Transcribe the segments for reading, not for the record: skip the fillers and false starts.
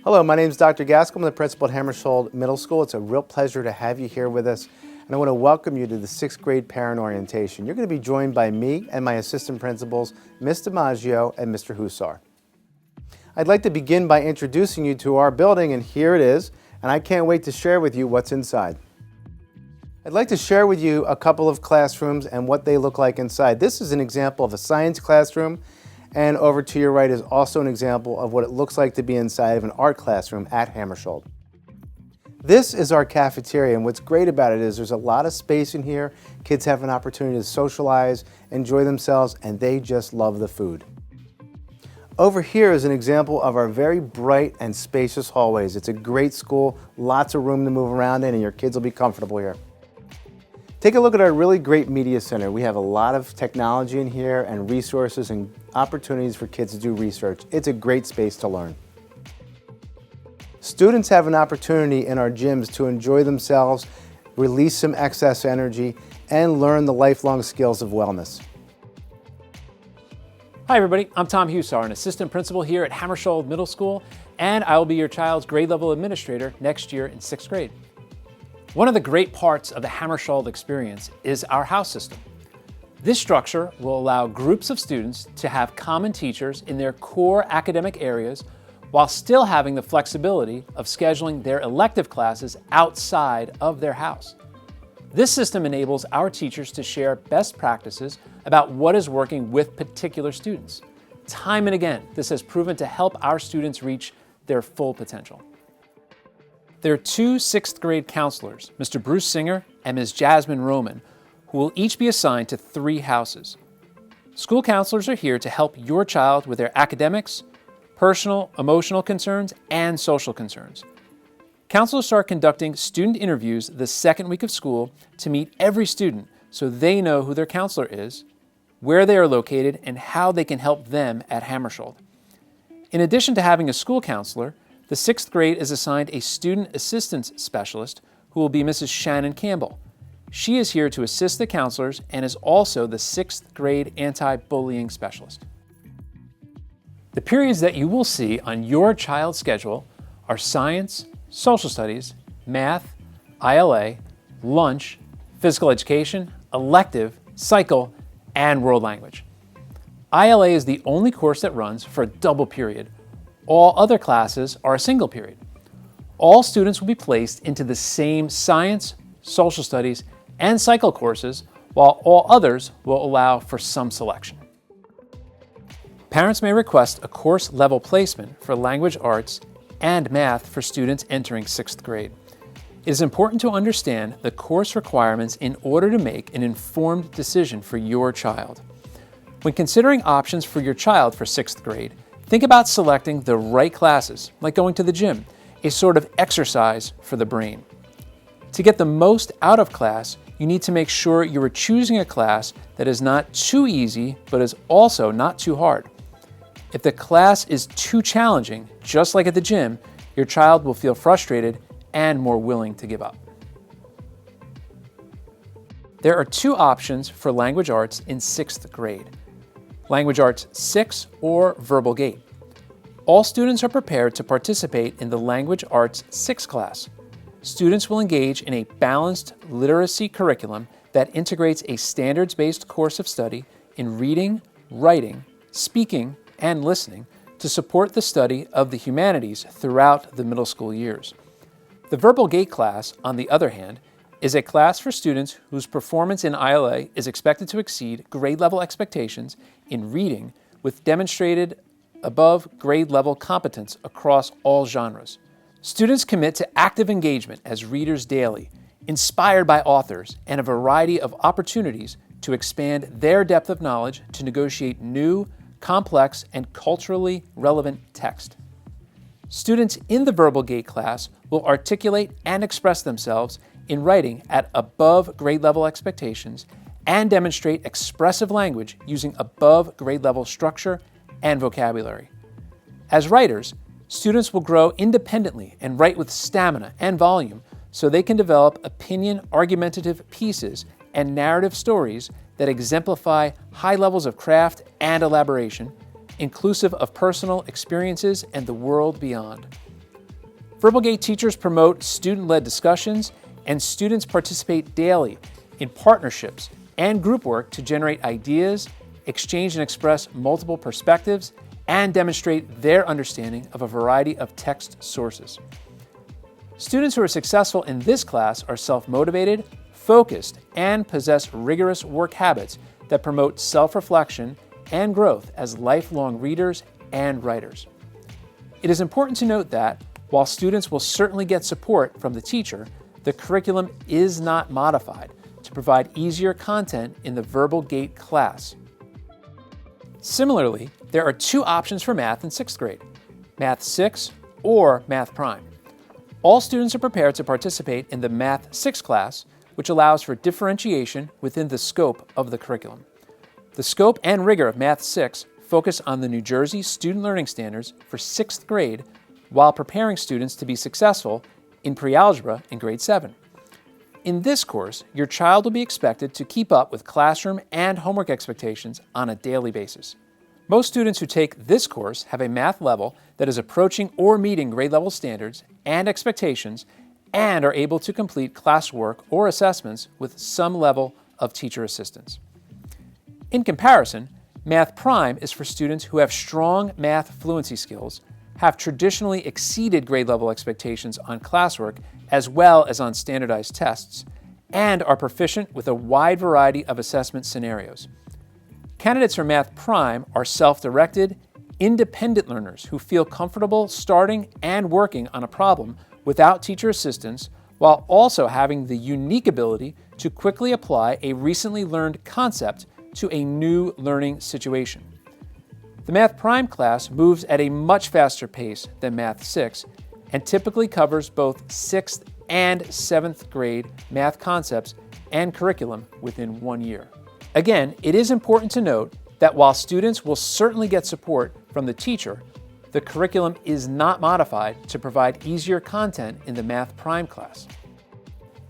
Hello, my name is Dr. Gaskell. I'm the principal at Hammersholt Middle School. It's a real pleasure to have you here with us, and I want to welcome you to the 6th grade parent orientation. You're going to be joined by me and my assistant principals, Ms. DiMaggio and Mr. Hussar. I'd like to begin by introducing you to our building, and here it is, and I can't wait to share with you what's inside. I'd like to share with you a couple of classrooms and what they look like inside. This is an example of a science classroom, and over to your right is also an example of what it looks like to be inside of an art classroom at Hammersholt. This is our cafeteria, and what's great about it is there's a lot of space in here. Kids have an opportunity to socialize, enjoy themselves, and they just love the food. Over here is an example of our very bright and spacious hallways. It's a great school, lots of room to move around in, and your kids will be comfortable here. Take a look at our really great media center. We have a lot of technology in here and resources and opportunities for kids to do research. It's a great space to learn. Students have an opportunity in our gyms to enjoy themselves, release some excess energy, and learn the lifelong skills of wellness. Hi everybody, I'm Tom Hussar, an assistant principal here at Hammersholt Middle School, and I will be your child's grade level administrator next year in 6th grade. One of the great parts of the Hammersholt experience is our house system. This structure will allow groups of students to have common teachers in their core academic areas while still having the flexibility of scheduling their elective classes outside of their house. This system enables our teachers to share best practices about what is working with particular students. Time and again, this has proven to help our students reach their full potential. There are two 6th grade counselors, Mr. Bruce Singer and Ms. Jasmine Roman, who will each be assigned to 3 houses. School counselors are here to help your child with their academics, personal, emotional concerns, and social concerns. Counselors start conducting student interviews the 2nd week of school to meet every student so they know who their counselor is, where they are located, and how they can help them at Hammersholt. In addition to having a school counselor, the 6th grade is assigned a student assistance specialist who will be Mrs. Shannon Campbell. She is here to assist the counselors and is also the 6th grade anti-bullying specialist. The periods that you will see on your child's schedule are science, social studies, math, ILA, lunch, physical education, elective, cycle, and world language. ILA is the only course that runs for a double period. All other classes are a single period. All students will be placed into the same science, social studies, and cycle courses, while all others will allow for some selection. Parents may request a course level placement for language arts and math for students entering 6th grade. It is important to understand the course requirements in order to make an informed decision for your child. When considering options for your child for 6th grade, think about selecting the right classes, like going to the gym, a sort of exercise for the brain. To get the most out of class, you need to make sure you are choosing a class that is not too easy, but is also not too hard. If the class is too challenging, just like at the gym, your child will feel frustrated and more willing to give up. There are 2 options for language arts in 6th grade. Language Arts 6 or Verbal Gate. All students are prepared to participate in the Language Arts 6 class. Students will engage in a balanced literacy curriculum that integrates a standards-based course of study in reading, writing, speaking, and listening to support the study of the humanities throughout the middle school years. The Verbal Gate class, on the other hand, is a class for students whose performance in ILA is expected to exceed grade level expectations in reading with demonstrated above grade level competence across all genres. Students commit to active engagement as readers daily, inspired by authors and a variety of opportunities to expand their depth of knowledge to negotiate new, complex, and culturally relevant text. Students in the Verbal Gate class will articulate and express themselves in writing at above grade level expectations and demonstrate expressive language using above grade level structure and vocabulary. As writers, students will grow independently and write with stamina and volume so they can develop opinion-argumentative pieces and narrative stories that exemplify high levels of craft and elaboration, inclusive of personal experiences and the world beyond. Verbal Gate teachers promote student-led discussions, and students participate daily in partnerships and group work to generate ideas, exchange and express multiple perspectives, and demonstrate their understanding of a variety of text sources. Students who are successful in this class are self-motivated, focused, and possess rigorous work habits that promote self-reflection and growth as lifelong readers and writers. It is important to note that, while students will certainly get support from the teacher, the curriculum is not modified to provide easier content in the Verbal Gate class. Similarly, there are two options for math in 6th grade, Math 6 or Math Prime. All students are prepared to participate in the Math 6 class, which allows for differentiation within the scope of the curriculum. The scope and rigor of Math 6 focus on the New Jersey Student Learning Standards for 6th grade while preparing students to be successful in pre-algebra in grade 7. In this course, your child will be expected to keep up with classroom and homework expectations on a daily basis. Most students who take this course have a math level that is approaching or meeting grade level standards and expectations and are able to complete classwork or assessments with some level of teacher assistance. In comparison, Math Prime is for students who have strong math fluency skills, have traditionally exceeded grade level expectations on classwork as well as on standardized tests, and are proficient with a wide variety of assessment scenarios. Candidates for Math Prime are self-directed, independent learners who feel comfortable starting and working on a problem without teacher assistance, while also having the unique ability to quickly apply a recently learned concept to a new learning situation. The Math Prime class moves at a much faster pace than Math 6 and typically covers both 6th and 7th grade math concepts and curriculum within 1 year. Again, it is important to note that while students will certainly get support from the teacher, the curriculum is not modified to provide easier content in the Math Prime class.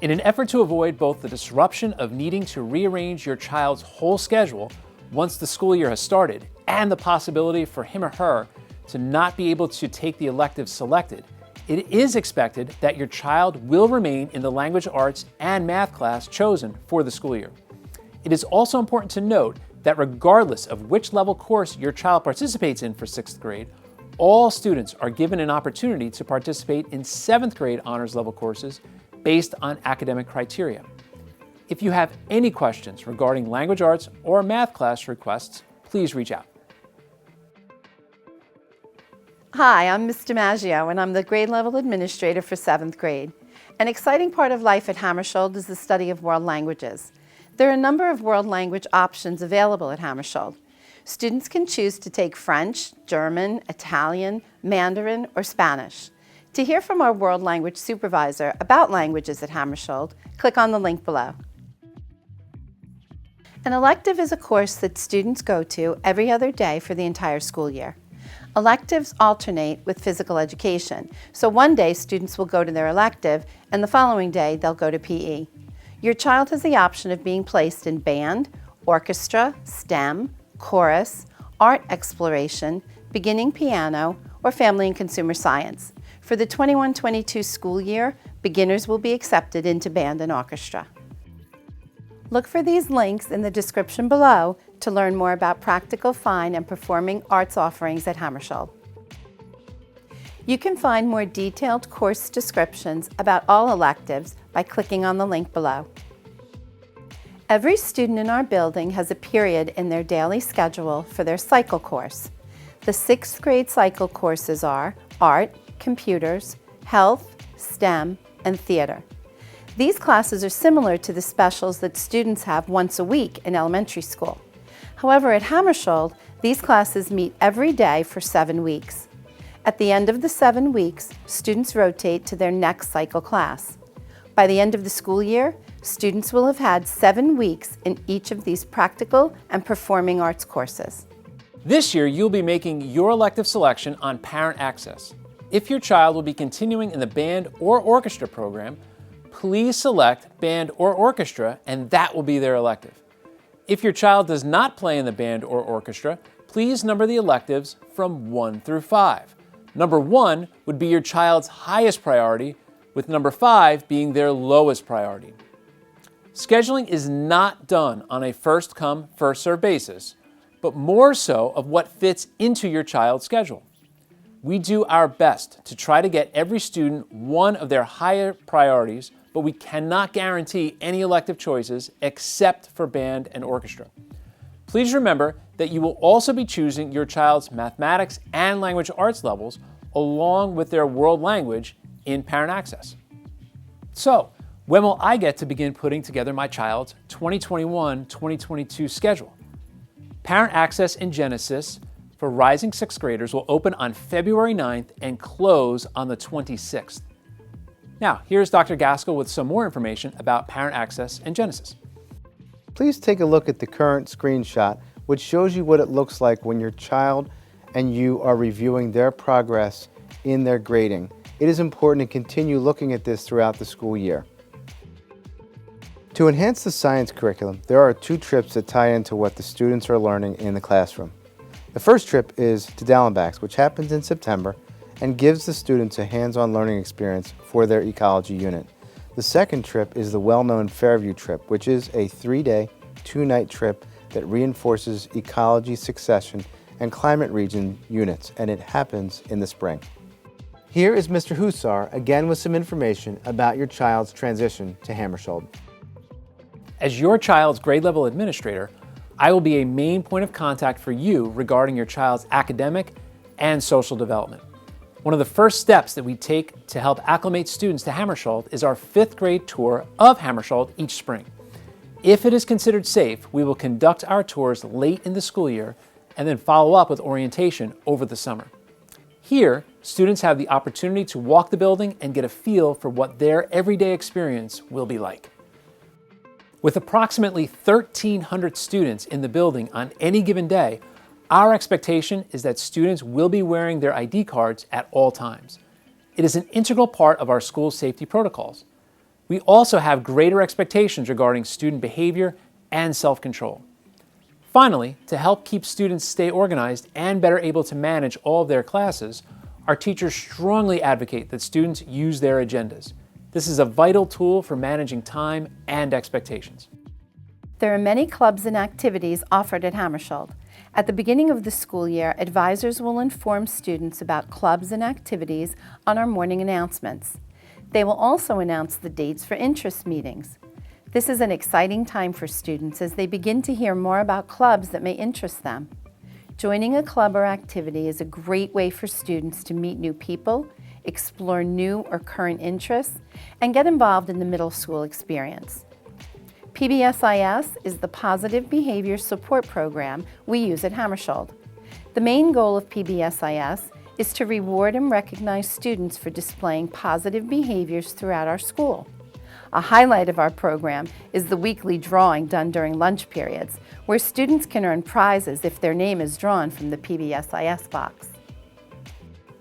In an effort to avoid both the disruption of needing to rearrange your child's whole schedule once the school year has started and the possibility for him or her to not be able to take the electives selected, it is expected that your child will remain in the language arts and math class chosen for the school year. It is also important to note that regardless of which level course your child participates in for 6th grade, all students are given an opportunity to participate in 7th grade honors level courses based on academic criteria. If you have any questions regarding language arts or math class requests, please reach out. Hi, I'm Ms. DiMaggio, and I'm the grade level administrator for 7th grade. An exciting part of life at Hammarskjold is the study of world languages. There are a number of world language options available at Hammarskjold. Students can choose to take French, German, Italian, Mandarin, or Spanish. To hear from our world language supervisor about languages at Hammarskjold, click on the link below. An elective is a course that students go to every other day for the entire school year. Electives alternate with physical education, so one day students will go to their elective and the following day they'll go to PE. Your child has the option of being placed in band, orchestra, STEM, chorus, art exploration, beginning piano, or family and consumer science. For the 21-22 school year, beginners will be accepted into band and orchestra. Look for these links in the description below to learn more about practical, fine, and performing arts offerings at Hammarskjold. You can find more detailed course descriptions about all electives by clicking on the link below. Every student in our building has a period in their daily schedule for their cycle course. The 6th grade cycle courses are Art, Computers, Health, STEM, and Theater. These classes are similar to the specials that students have once a week in elementary school. However, at Hammarskjold, these classes meet every day for 7 weeks. At the end of the 7 weeks, students rotate to their next cycle class. By the end of the school year, students will have had 7 weeks in each of these practical and performing arts courses. This year, you'll be making your elective selection on Parent Access. If your child will be continuing in the band or orchestra program, please select band or orchestra, and that will be their elective. If your child does not play in the band or orchestra, please number the electives from 1 through 5. Number 1 would be your child's highest priority, with number 5 being their lowest priority. Scheduling is not done on a first-come, first-served basis, but more so of what fits into your child's schedule. We do our best to try to get every student one of their higher priorities, but we cannot guarantee any elective choices except for band and orchestra. Please remember that you will also be choosing your child's mathematics and language arts levels along with their world language in Parent Access. So, when will I get to begin putting together my child's 2021-2022 schedule? Parent Access in Genesis for rising 6th graders will open on February 9th and close on the 26th. Now, here's Dr. Gaskell with some more information about Parent Access in Genesis. Please take a look at the current screenshot, which shows you what it looks like when your child and you are reviewing their progress in their grading. It is important to continue looking at this throughout the school year. To enhance the science curriculum, there are 2 trips that tie into what the students are learning in the classroom. The first trip is to Dallenbach's, which happens in September and gives the students a hands-on learning experience for their ecology unit. The second trip is the well-known Fairview trip, which is a 3-day, 2-night trip that reinforces ecology, succession, and climate region units, and it happens in the spring. Here is Mr. Hussar again with some information about your child's transition to Hammarskjöld. As your child's grade level administrator, I will be a main point of contact for you regarding your child's academic and social development. One of the first steps that we take to help acclimate students to Hammarskjöld is our 5th grade tour of Hammarskjöld each spring. If it is considered safe, we will conduct our tours late in the school year and then follow up with orientation over the summer. Here, students have the opportunity to walk the building and get a feel for what their everyday experience will be like. With approximately 1,300 students in the building on any given day, our expectation is that students will be wearing their ID cards at all times. It is an integral part of our school safety protocols. We also have greater expectations regarding student behavior and self-control. Finally, to help keep students stay organized and better able to manage all of their classes, our teachers strongly advocate that students use their agendas. This is a vital tool for managing time and expectations. There are many clubs and activities offered at Hammarskjöld. At the beginning of the school year, advisors will inform students about clubs and activities on our morning announcements. They will also announce the dates for interest meetings. This is an exciting time for students as they begin to hear more about clubs that may interest them. Joining a club or activity is a great way for students to meet new people, explore new or current interests, and get involved in the middle school experience. PBSIS is the Positive Behavior Support Program we use at Hammarskjöld. The main goal of PBSIS is to reward and recognize students for displaying positive behaviors throughout our school. A highlight of our program is the weekly drawing done during lunch periods, where students can earn prizes if their name is drawn from the PBSIS box.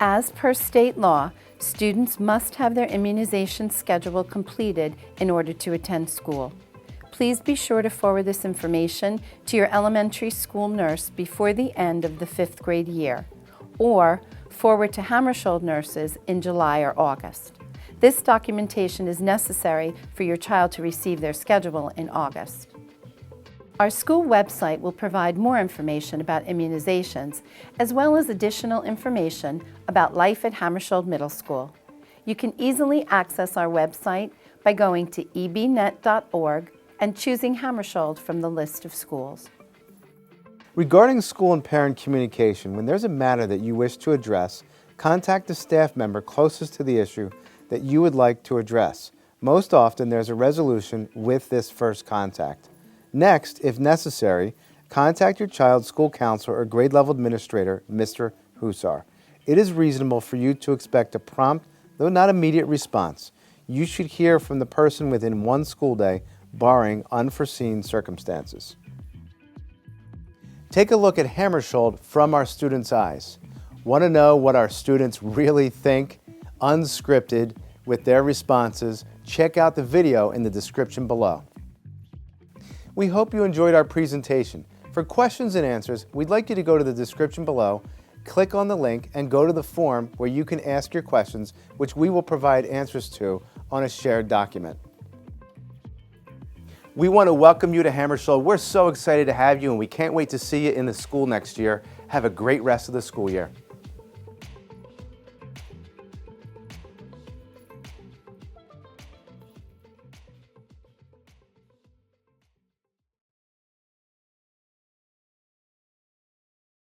As per state law, students must have their immunization schedule completed in order to attend school. Please be sure to forward this information to your elementary school nurse before the end of the 5th grade year, or forward to Hammarskjöld nurses in July or August. This documentation is necessary for your child to receive their schedule in August. Our school website will provide more information about immunizations, as well as additional information about life at Hammarskjöld Middle School. You can easily access our website by going to ebnet.org and choosing Hammarskjöld from the list of schools. Regarding school and parent communication, when there's a matter that you wish to address, contact the staff member closest to the issue that you would like to address. Most often, there's a resolution with this first contact. Next, if necessary, contact your child's school counselor or grade level administrator, Mr. Hussar. It is reasonable for you to expect a prompt, though not immediate response. You should hear from the person within one school day, barring unforeseen circumstances. Take a look at Hammarskjöld from our students' eyes. Want to know what our students really think? Unscripted, with their responses, check out the video in the description below. We hope you enjoyed our presentation. For questions and answers, we'd like you to go to the description below, click on the link, and go to the form where you can ask your questions, which we will provide answers to on a shared document. We want to welcome you to Hammarskjold. We're so excited to have you, and we can't wait to see you in the school next year. Have a great rest of the school year.